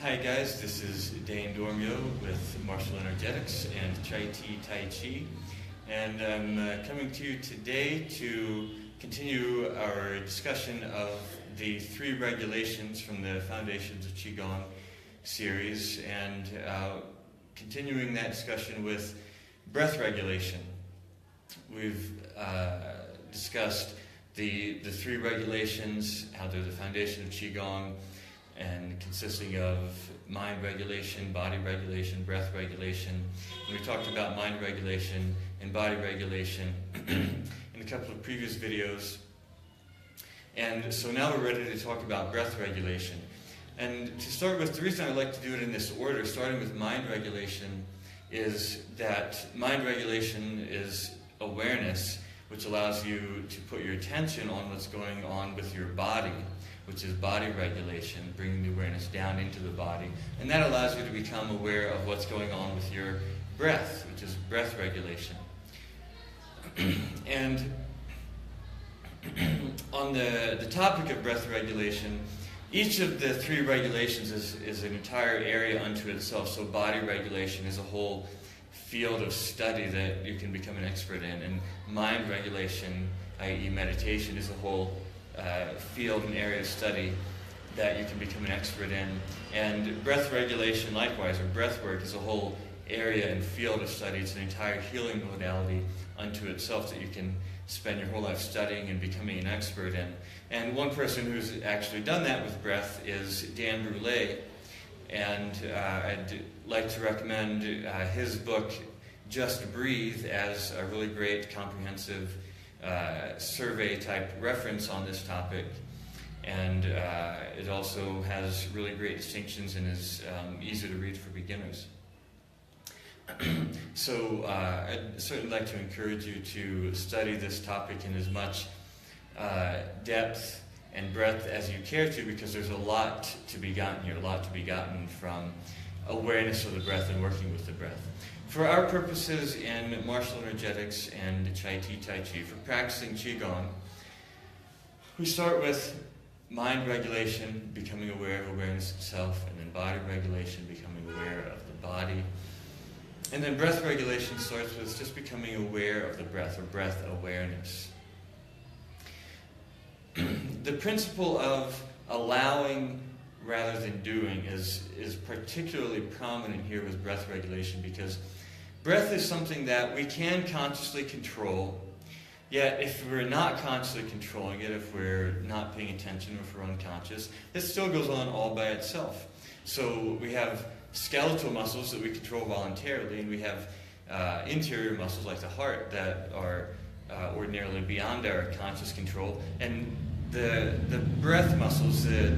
Hi guys, this is Dane Dormio with Martial Energetics and Tai Chi, and I'm coming to you today to continue our discussion of the 3 regulations from the Foundations of Qigong series, and continuing that discussion with breath regulation. We've discussed the 3 regulations, how they're the foundation of Qigong, and consisting of mind regulation, body regulation, breath regulation. And we talked about mind regulation and body regulation in a couple of previous videos. And so now we're ready to talk about breath regulation. And to start with, the reason I like to do it in this order, starting with mind regulation, is that mind regulation is awareness, which allows you to put your attention on what's going on with your body, which is body regulation, bringing the awareness down into the body. And that allows you to become aware of what's going on with your breath, which is breath regulation. And on the topic of breath regulation, each of the 3 regulations is an entire area unto itself. So body regulation is a whole field of study that you can become an expert in. And mind regulation, i.e. meditation, is a whole field and area of study that you can become an expert in. And breath regulation, likewise, or breath work, is a whole area and field of study. It's an entire healing modality unto itself that you can spend your whole life studying and becoming an expert in. And one person who's actually done that with breath is Dan Brule. And I'd like to recommend his book, Just Breathe, as a really great, comprehensive survey-type reference on this topic. And it also has really great distinctions and is easy to read for beginners. So I'd certainly like to encourage you to study this topic in as much depth and breadth as you care to, because there's a lot to be gotten here, a lot to be gotten from awareness of the breath and working with the breath. For our purposes in martial energetics and Tai Chi, for practicing Qigong, we start with mind regulation, becoming aware of awareness itself, and then body regulation, becoming aware of the body. And then breath regulation starts with just becoming aware of the breath, or breath awareness. The principle of allowing rather than doing is particularly prominent here with breath regulation, because breath is something that we can consciously control, yet if we're not consciously controlling it, if we're not paying attention, or if we're unconscious, it still goes on all by itself. So we have skeletal muscles that we control voluntarily, and we have interior muscles like the heart that are ordinarily beyond our conscious control. And the breath muscles, the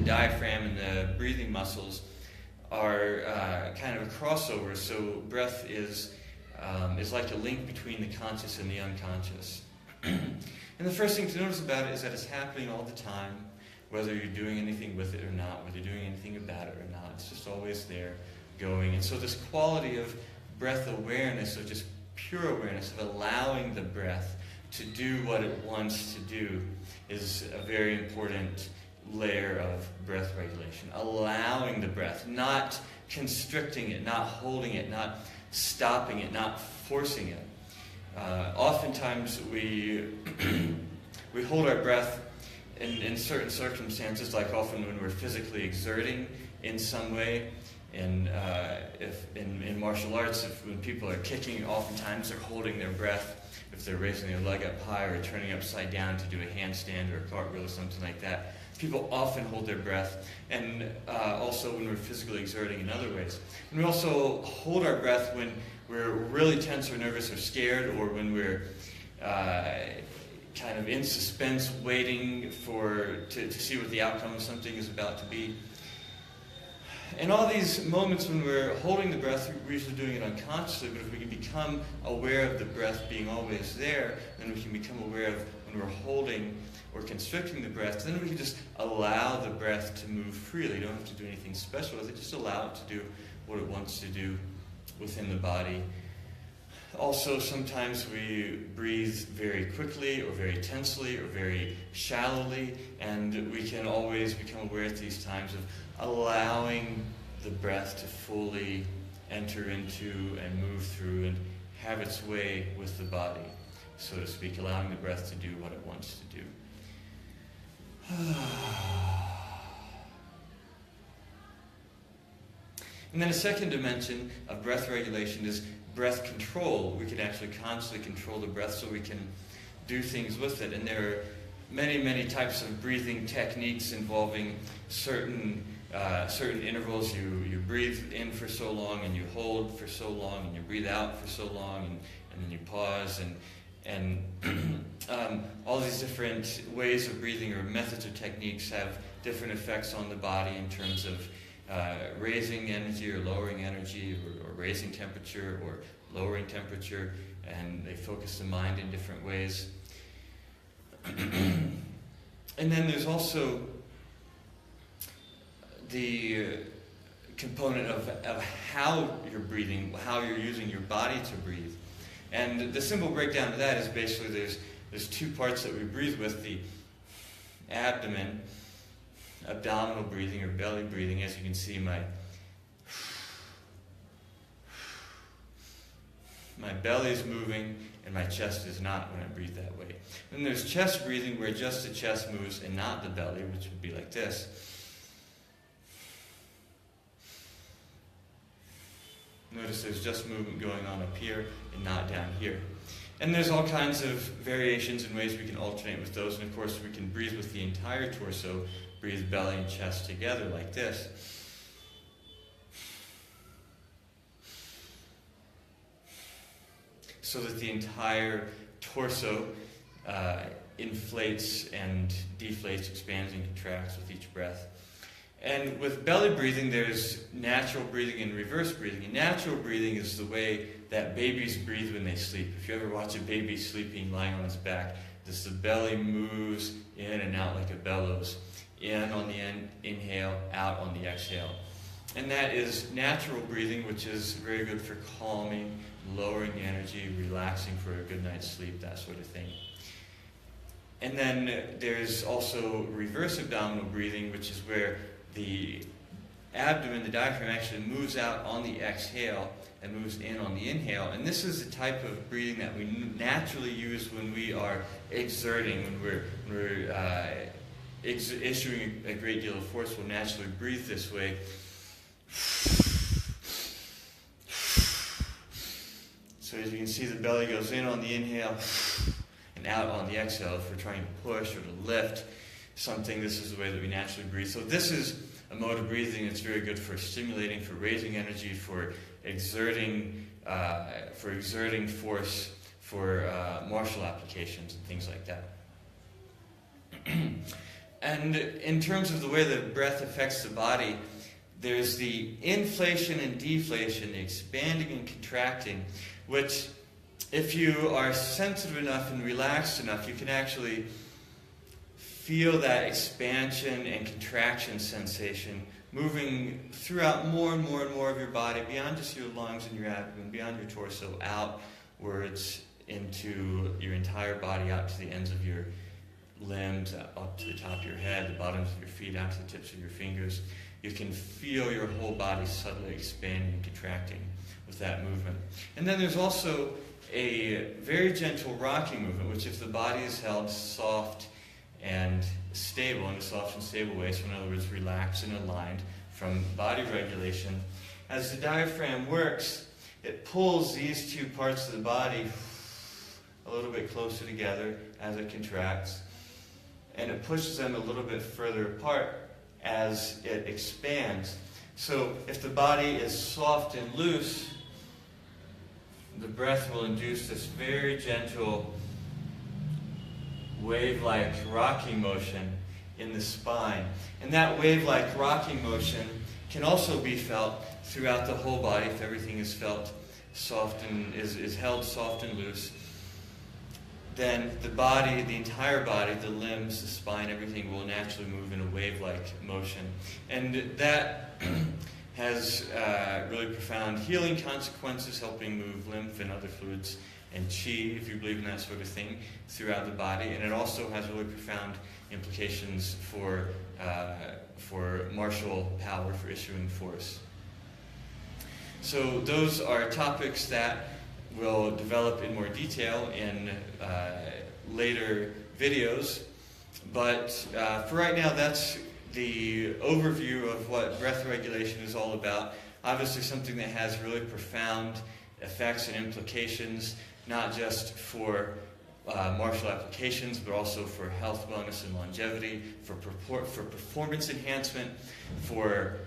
diaphragm and the breathing muscles, are kind of a crossover. So breath is like a link between the conscious and the unconscious. And the first thing to notice about it is that it's happening all the time, whether you're doing anything with it or not, whether you're doing anything about it or not. It's just always there, going. And so this quality of breath awareness, of just pure awareness, of allowing the breath to do what it wants to do, is a very important layer of breath regulation. Allowing the breath, not constricting it, not holding it, not stopping it, not forcing it. Oftentimes we hold our breath in certain circumstances, like often when we're physically exerting in some way. In martial arts, when people are kicking, oftentimes they're holding their breath. If they're raising their leg up high or turning upside down to do a handstand or a cartwheel or something like that, people often hold their breath. And also when we're physically exerting in other ways. And we also hold our breath when we're really tense or nervous or scared, or when we're kind of in suspense, waiting to see what the outcome of something is about to be. In all these moments when we're holding the breath, we're usually doing it unconsciously, but if we can become aware of the breath being always there, then we can become aware of when we're holding or constricting the breath, then we can just allow the breath to move freely. You don't have to do anything special with it, just allow it to do what it wants to do within the body. Also, sometimes we breathe very quickly or very tensely or very shallowly, and we can always become aware at these times of allowing the breath to fully enter into and move through and have its way with the body, so to speak, allowing the breath to do what it wants to do. And then a second dimension of breath regulation is breath control. We can actually constantly control the breath so we can do things with it. And there are many, many types of breathing techniques involving certain intervals. You breathe in for so long, and you hold for so long, and you breathe out for so long, and then you pause, and all these different ways of breathing or methods or techniques have different effects on the body in terms of raising energy or lowering energy, or raising temperature or lowering temperature, and they focus the mind in different ways. And then there's also the component of how you're breathing, how you're using your body to breathe. And the simple breakdown of that is basically there's two parts that we breathe with: the abdomen, abdominal breathing or belly breathing. As you can see, my belly is moving and my chest is not when I breathe that way. Then there's chest breathing, where just the chest moves and not the belly, which would be like this. Notice there's just movement going on up here and not down here. And there's all kinds of variations and ways we can alternate with those. And of course, we can breathe with the entire torso, breathe belly and chest together like this. So that the entire torso inflates and deflates, expands and contracts with each breath. And with belly breathing, there's natural breathing and reverse breathing. And natural breathing is the way that babies breathe when they sleep. If you ever watch a baby sleeping, lying on its back, the belly moves in and out like it bellows. In on the inhale, out on the exhale. And that is natural breathing, which is very good for calming, lowering the energy, relaxing for a good night's sleep, that sort of thing. And then there's also reverse abdominal breathing, which is where the abdomen, the diaphragm, actually moves out on the exhale and moves in on the inhale. And this is the type of breathing that we naturally use when we are exerting, when we're issuing a great deal of force. We'll naturally breathe this way. So as you can see, the belly goes in on the inhale and out on the exhale. If we're trying to push or to lift something, this is the way that we naturally breathe. So this is a mode of breathing that's very good for stimulating, for raising energy, for exerting force, for martial applications and things like that. And in terms of the way the breath affects the body, there's the inflation and deflation, the expanding and contracting, which, if you are sensitive enough and relaxed enough, you can actually feel that expansion and contraction sensation moving throughout more and more and more of your body, beyond just your lungs and your abdomen, beyond your torso, outwards into your entire body, out to the ends of your limbs, up to the top of your head, the bottoms of your feet, out to the tips of your fingers. You can feel your whole body suddenly expanding and contracting with that movement. And then there's also a very gentle rocking movement, which, if the body is held soft and stable, in a soft and stable way, so in other words, relaxed and aligned from body regulation, as the diaphragm works, it pulls these two parts of the body a little bit closer together as it contracts, and it pushes them a little bit further apart as it expands. So if the body is soft and loose, the breath will induce this very gentle wave-like rocking motion in the spine. And that wave-like rocking motion can also be felt throughout the whole body if everything is felt soft and is held soft and loose. Then the body, the entire body, the limbs, the spine, everything will naturally move in a wave-like motion. And that has really profound healing consequences, helping move lymph and other fluids and chi, if you believe in that sort of thing, throughout the body. And it also has really profound implications for martial power, for issuing force. So those are topics that will develop in more detail in later videos. But for right now, that's the overview of what breath regulation is all about. Obviously something that has really profound effects and implications, not just for martial applications, but also for health, wellness, and longevity, for performance enhancement, for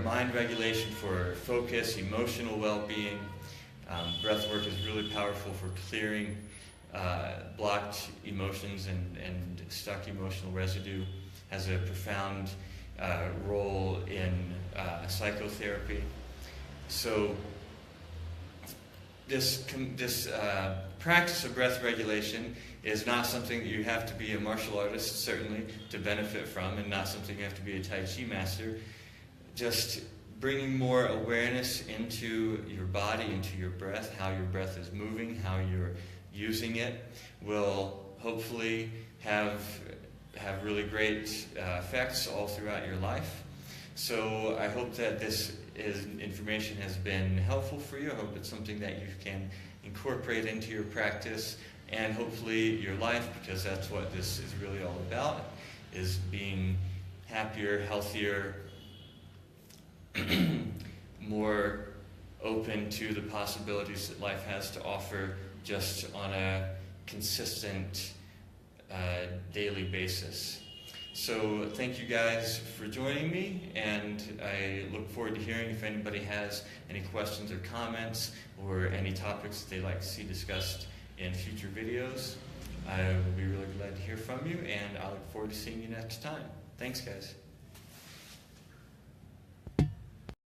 mind regulation, for focus, emotional well-being. Breath work is really powerful for clearing blocked emotions and stuck emotional residue. Has a profound role in psychotherapy. So this practice of breath regulation is not something that you have to be a martial artist, certainly, to benefit from, and not something you have to be a Tai Chi master. Just bringing more awareness into your body, into your breath, how your breath is moving, how you're using it, will hopefully have really great effects all throughout your life. So I hope that this information has been helpful for you. I hope it's something that you can incorporate into your practice and hopefully your life, because that's what this is really all about, is being happier, healthier, more open to the possibilities that life has to offer just on a consistent daily basis. So thank you guys for joining me, and I look forward to hearing if anybody has any questions or comments or any topics that they'd like to see discussed in future videos. I will be really glad to hear from you, and I look forward to seeing you next time. Thanks, guys.